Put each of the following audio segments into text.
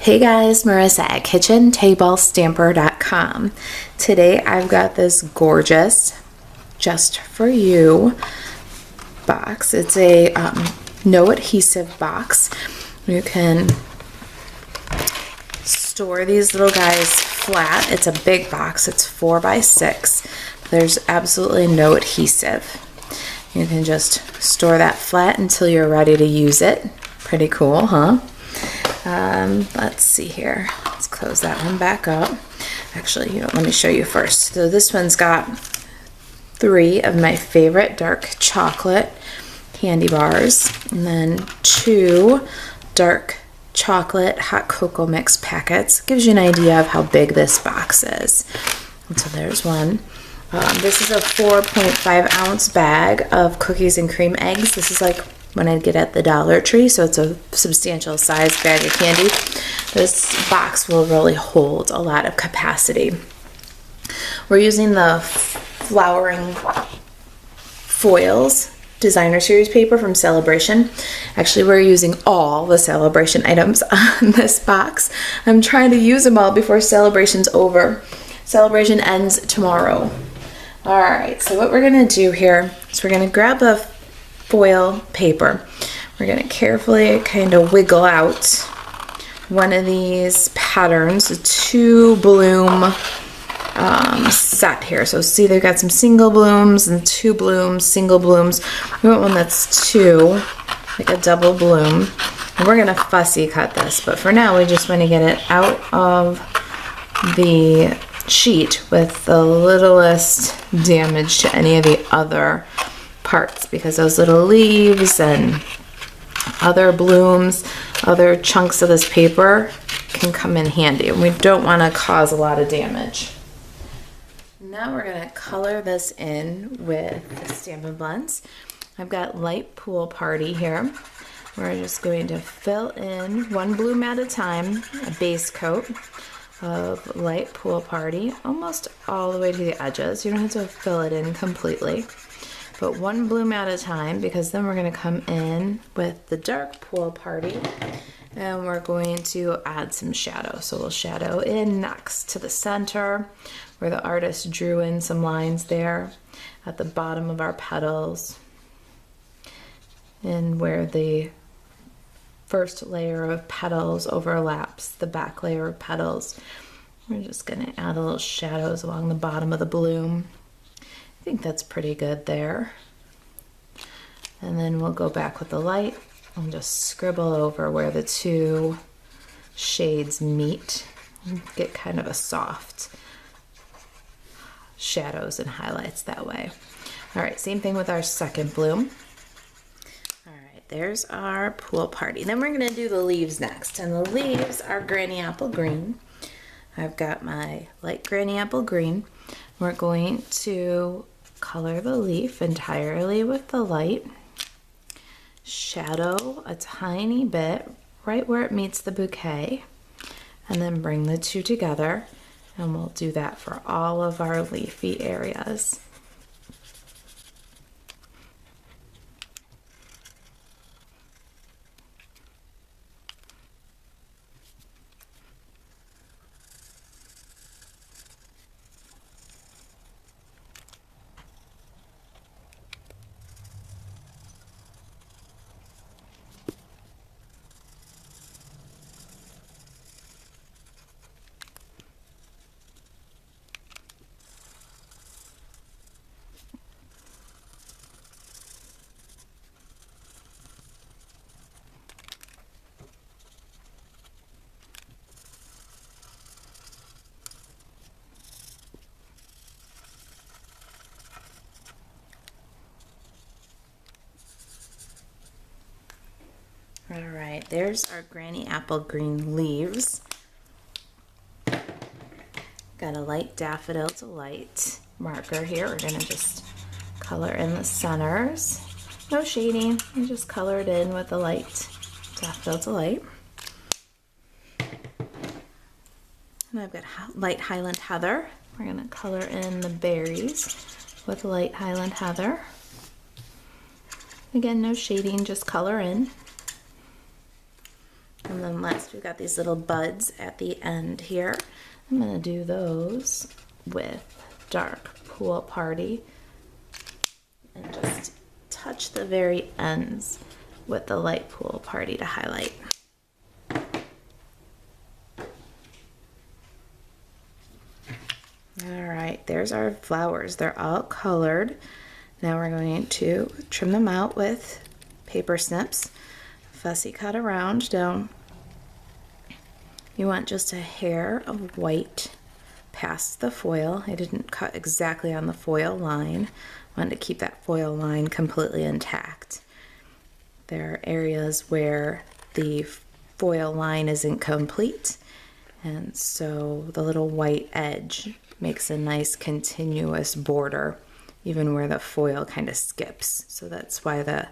Hey guys, Marissa at KitchenTableStamper.com. Today I've got this gorgeous Just For You box. It's a no adhesive box. You can store these little guys flat. It's a big box. It's 4 by 6. There's absolutely no adhesive. You can just store that flat until you're ready to use it. Pretty cool, huh? Let's see here. Let's close that one back up. Actually, let me show you first. So this one's got 3 of my favorite dark chocolate candy bars, and then 2 dark chocolate hot cocoa mix packets. Gives you an idea of how big this box is. And so there's one. This is a 4.5 ounce bag of cookies and cream eggs. This is like when I get at the Dollar Tree, so it's a substantial size bag of candy. This box will really hold a lot of capacity. We're using the Flowering Foils Designer Series paper from Celebration. Actually, we're using all the Celebration items on this box. I'm trying to use them all before Celebration's over. Celebration ends tomorrow. All right, so what we're gonna do here is we're gonna grab the foil paper. We're gonna carefully kind of wiggle out one of these patterns, a 2 bloom set here. So see, they've got some single blooms and 2 blooms, single blooms. We want one that's 2, like a double bloom. And we're gonna fussy cut this, but for now we just want to get it out of the sheet with the littlest damage to any of the other parts, because those little leaves and other blooms, other chunks of this paper can come in handy, and we don't want to cause a lot of damage. Now we're going to color this in with the Stampin' Blends. I've got Light Pool Party here. We're just going to fill in 1 bloom at a time, a base coat of Light Pool Party, almost all the way to the edges. You don't have to fill it in completely, but 1 bloom at a time, because then we're going to come in with the Dark Pool Party and we're going to add some shadow. So we'll shadow in next to the center where the artist drew in some lines there, at the bottom of our petals, and where the first layer of petals overlaps the back layer of petals. We're just going to add a little shadows along the bottom of the bloom. I think that's pretty good there. And then we'll go back with the light and just scribble over where the 2 shades meet and get kind of a soft shadows and highlights that way. All right, same thing with our second bloom. There's our pool party. Then we're going to do the leaves next, and the leaves are Granny Apple Green. I've got my light Granny Apple Green. We're going to color the leaf entirely with the light, shadow a tiny bit right where it meets the bouquet, and then bring the 2 together, and we'll do that for all of our leafy areas. All right, there's our Granny Apple Green leaves. Got a light Daffodil Delight marker here. We're gonna just color in the centers. No shading, you just color it in with the light Daffodil Delight. And I've got light Highland Heather. We're gonna color in the berries with light Highland Heather. Again, no shading, just color in. And then last, we've got these little buds at the end here. I'm gonna do those with dark Pool Party and just touch the very ends with the light Pool Party to highlight. All right, there's our flowers. They're all colored. Now we're going to trim them out with paper snips. Fussy cut around down. You want just a hair of white past the foil. I didn't cut exactly on the foil line. I wanted to keep that foil line completely intact. There are areas where the foil line isn't complete, and so the little white edge makes a nice continuous border even where the foil kind of skips. So that's why the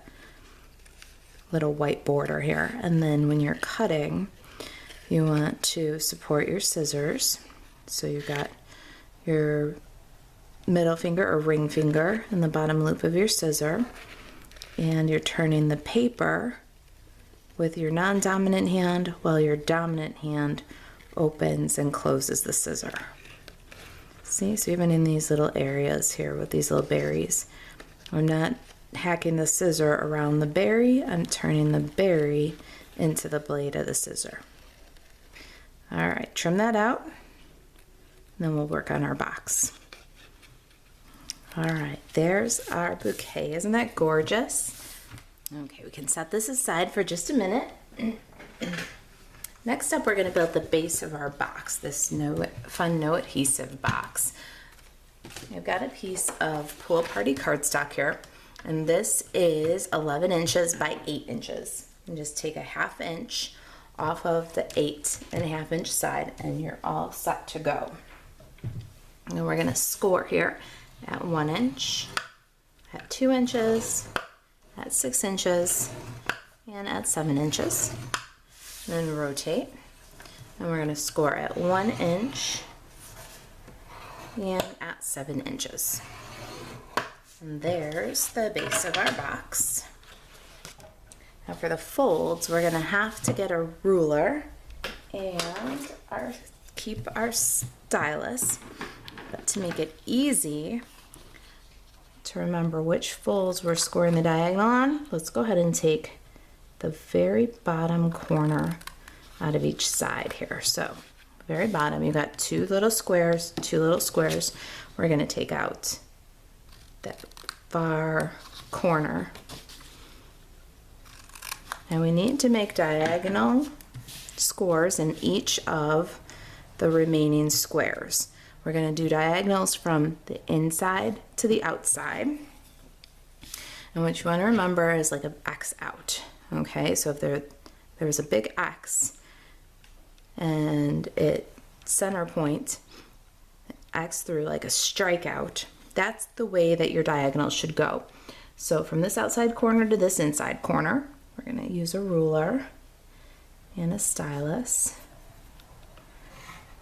little white border here. And then when you're cutting, you want to support your scissors. So you've got your middle finger or ring finger in the bottom loop of your scissor, and you're turning the paper with your non-dominant hand while your dominant hand opens and closes the scissor. See, so even in these little areas here with these little berries, I'm not hacking the scissor around the berry, I'm turning the berry into the blade of the scissor. All right, trim that out, and then we'll work on our box. All right, there's our bouquet. Isn't that gorgeous? Okay, we can set this aside for just a minute. Next up, we're going to build the base of our box, this fun no adhesive box. I've got a piece of Pool Party cardstock here, and this is 11 inches by 8 inches. And just take a 1/2 inch off of the 8.5 inch side, and you're all set to go. And we're going to score here at 1 inch, at 2 inches, at 6 inches, and at 7 inches. Then rotate, and we're going to score at 1 inch and at 7 inches. And there's the base of our box. Now for the folds, we're going to have to get a ruler and keep our stylus. But to make it easy to remember which folds we're scoring the diagonal on, let's go ahead and take the very bottom corner out of each side here. So very bottom, you got two little squares. We're going to take out that far corner, and we need to make diagonal scores in each of the remaining squares. We're going to do diagonals from the inside to the outside, and what you want to remember is like an X out. Okay, so if there was a big X and it center point X through like a strikeout, that's the way that your diagonal should go. So from this outside corner to this inside corner, we're going to use a ruler and a stylus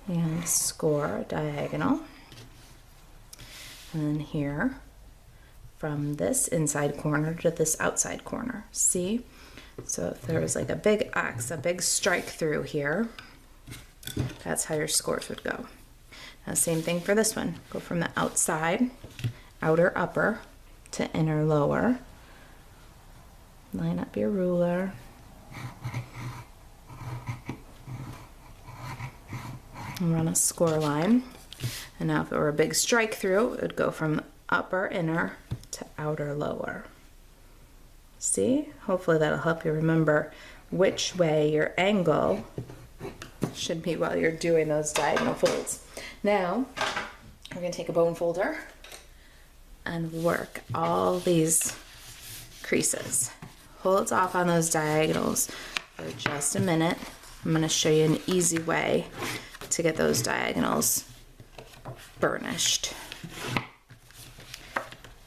and score a diagonal. And then here, from this inside corner to this outside corner, see? So if there was like a big X, a big strike through here, that's how your scores would go. Now same thing for this one. Go from the outside, outer upper, to inner lower. Line up your ruler. And run a score line. And now if it were a big strike through, it would go from upper inner to outer lower. See? Hopefully that'll help you remember which way your angle should be while you're doing those diagonal folds. Now, we're going to take a bone folder and work all these creases. Hold off on those diagonals for just a minute. I'm going to show you an easy way to get those diagonals burnished.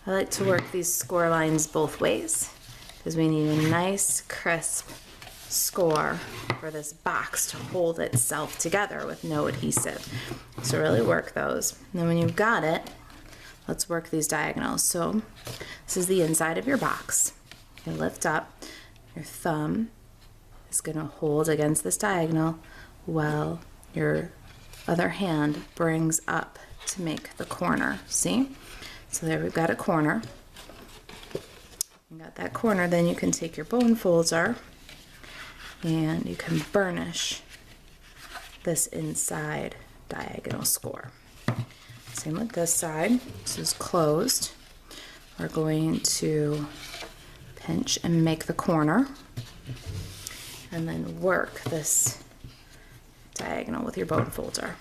I like to work these score lines both ways because we need a nice crisp score for this box to hold itself together with no adhesive. So really work those. And then when you've got it, let's work these diagonals. So this is the inside of your box. You lift up, your thumb is going to hold against this diagonal while your other hand brings up to make the corner. See? So there we've got a corner. You got that corner, then you can take your bone folder and you can burnish this inside diagonal score. Same with this side. This is closed. We're going to pinch and make the corner and then work this diagonal with your bone folder.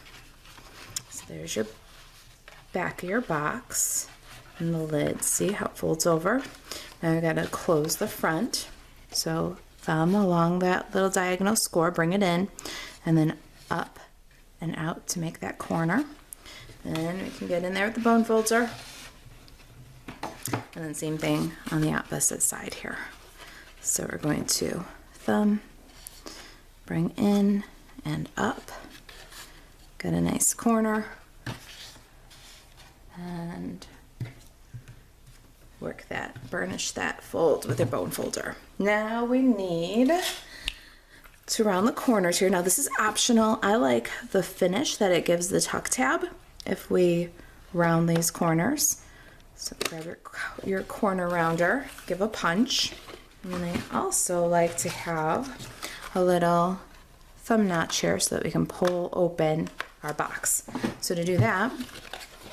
So there's your back of your box and the lid. See how it folds over? Now I gotta close the front. So thumb along that little diagonal score, bring it in, and then up and out to make that corner. And we can get in there with the bone folder. And then same thing on the opposite side here. So we're going to thumb, bring in and up, get a nice corner, and work that, burnish that fold with your bone folder. Now we need to round the corners here. Now this is optional. I like the finish that it gives the tuck tab if we round these corners. So grab your corner rounder, give a punch. And then I also like to have a little thumb notch here so that we can pull open our box. So to do that,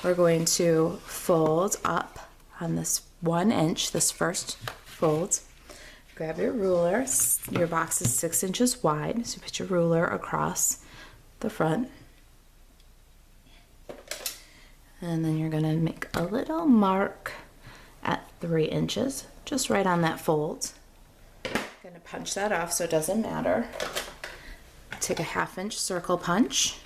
we're going to fold up on this 1 inch, this first fold. Grab your ruler. Your box is 6 inches wide, so put your ruler across the front. And then you're going to make a little mark at 3 inches, just right on that fold. I'm going to punch that off so it doesn't matter. Take a 1/2 inch circle punch.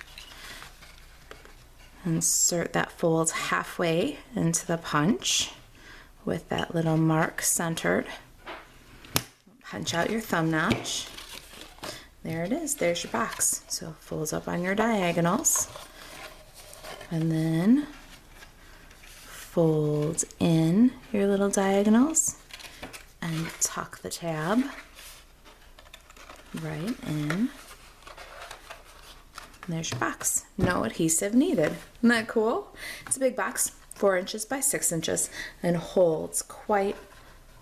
Insert that fold halfway into the punch with that little mark centered. Punch out your thumb notch. There it is, there's your box. So it folds up on your diagonals. And then fold in your little diagonals and tuck the tab right in. And there's your box. No adhesive needed. Isn't that cool? It's a big box, 4 inches by 6 inches, and holds quite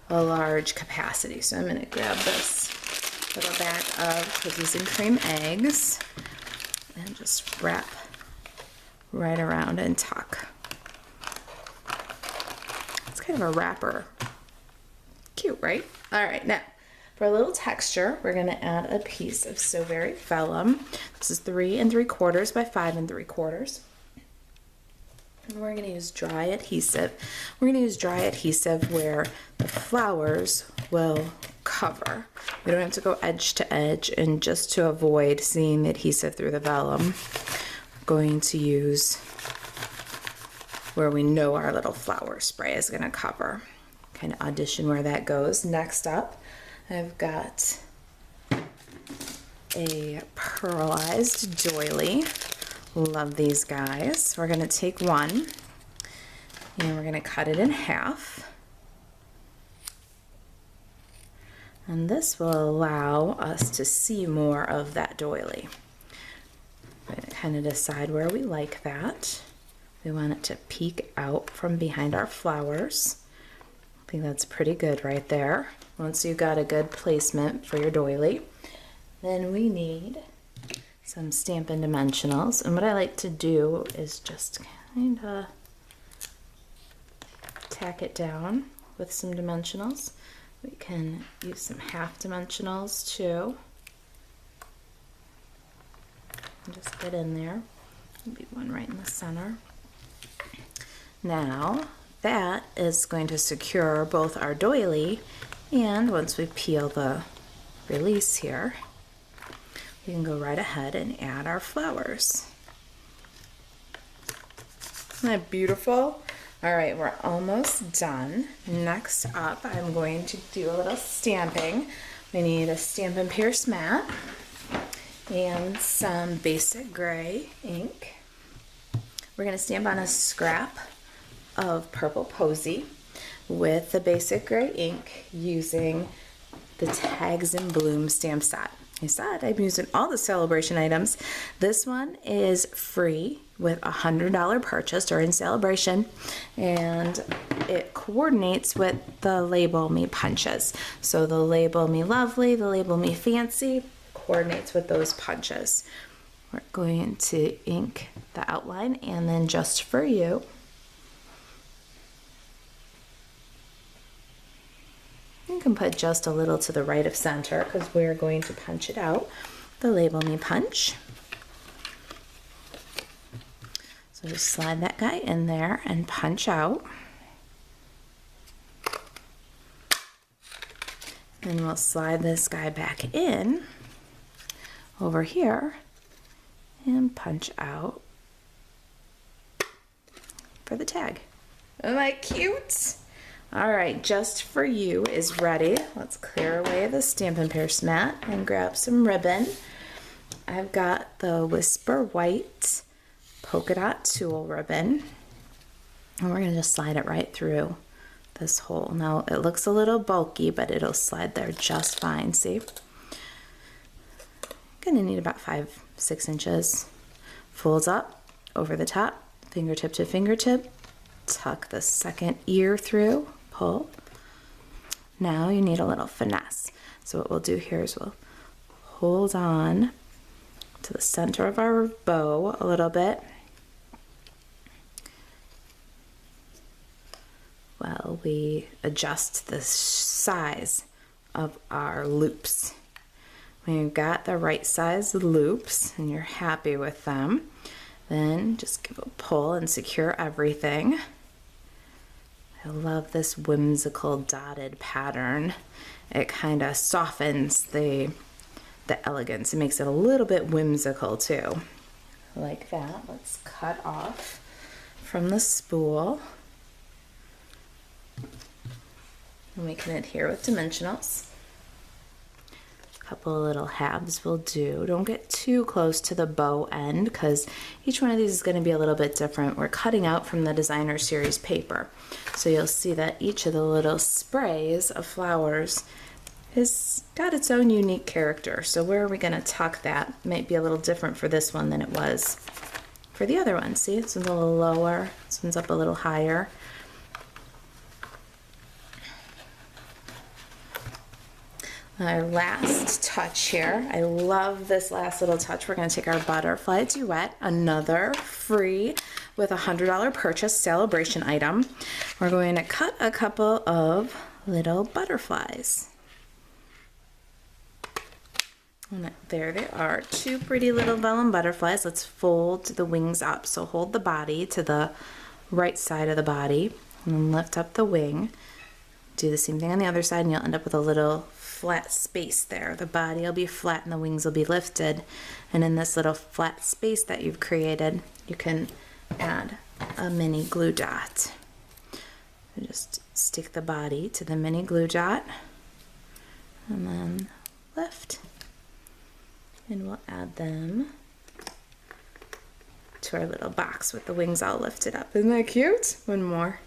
a large capacity. So I'm going to grab this little bag of cookies and cream eggs and just wrap right around and tuck. It's kind of a wrapper. Cute, right? All right, now for a little texture, we're going to add a piece of So Very vellum. This is 3 3/4 by 5 3/4. And we're going to use dry adhesive. We're going to use dry adhesive where the flowers will cover. We don't have to go edge to edge, and just to avoid seeing the adhesive through the vellum, we're going to use where we know our little flower spray is going to cover. Kind of audition where that goes. Next up, I've got a pearlized doily. Love these guys. We're going to take one and we're going to cut it in half. And this will allow us to see more of that doily. We're going to kind of decide where we like that. We want it to peek out from behind our flowers. I think that's pretty good right there. Once you've got a good placement for your doily, then we need some Stampin' Dimensionals. And what I like to do is just kind of tack it down with some dimensionals. We can use some half dimensionals too. And just get in there. Maybe one right in the center. Now that is going to secure both our doily, and once we peel the release here, we can go right ahead and add our flowers. Isn't that beautiful? All right, we're almost done. Next up, I'm going to do a little stamping. We need a Stampin' Pierce mat and some basic gray ink. We're going to stamp on a scrap of purple posy with the basic gray ink using the Tags in Bloom stamp set. I said I'm using all the celebration items. This one is free with a $100 purchase during celebration, and it coordinates with the Label Me punches. So the Label Me Lovely, the Label Me Fancy coordinates with those punches. We're going to ink the outline, and then Just For You. You can put just a little to the right of center because we're going to punch it out. The Label Me punch. So just slide that guy in there and punch out. Then we'll slide this guy back in over here and punch out for the tag. Isn't that cute? All right, Just For You is ready. Let's clear away the Stampin' Pierce mat and grab some ribbon. I've got the Whisper White polka dot tulle ribbon, and we're gonna just slide it right through this hole. Now it looks a little bulky, but it'll slide there just fine. See? Gonna need about 5-6 inches. Folds up over the top, fingertip to fingertip. Tuck the second ear through, pull. Now you need a little finesse. So what we'll do here is we'll hold on to the center of our bow a little bit while we adjust the size of our loops. When you've got the right size loops and you're happy with them, then just give a pull and secure everything. I love this whimsical dotted pattern. It kind of softens the elegance. It makes it a little bit whimsical too. Like that. Let's cut off from the spool. And we can adhere with dimensionals. A couple of little halves will do. Don't get too close to the bow end because each one of these is going to be a little bit different. We're cutting out from the Designer Series paper. So you'll see that each of the little sprays of flowers has got its own unique character. So where are we going to tuck that? Might be a little different for this one than it was for the other one. See, it's a little lower. This one's up a little higher. Our last touch here. I love this last little touch. We're going to take our Butterfly Duet, another free with a $100 purchase celebration item. We're going to cut a couple of little butterflies. And there they are, two pretty little vellum butterflies. Let's fold the wings up. So hold the body to the right side of the body and then lift up the wing. Do the same thing on the other side and you'll end up with a little flat space there. The body will be flat and the wings will be lifted. And in this little flat space that you've created, you can add a mini glue dot. You just stick the body to the mini glue dot and then lift. And we'll add them to our little box with the wings all lifted up. Isn't that cute? One more.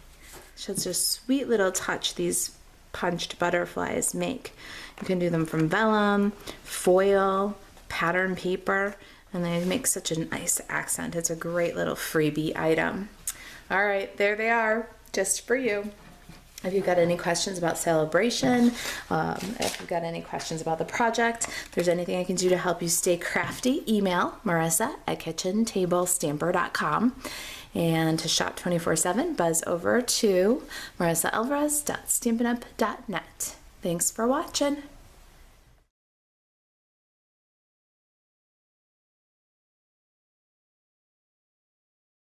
Such a sweet little touch these punched butterflies make. You can do them from vellum, foil, pattern paper, and they make such a nice accent. It's a great little freebie item. All right, there they are, just for you. If you've got any questions about celebration, if you've got any questions about the project, if there's anything I can do to help you stay crafty, email marisa@kitchentablestamper.com. And to shop 24/7, buzz over to marisaalvarez.stampinup.net. Thanks for watching.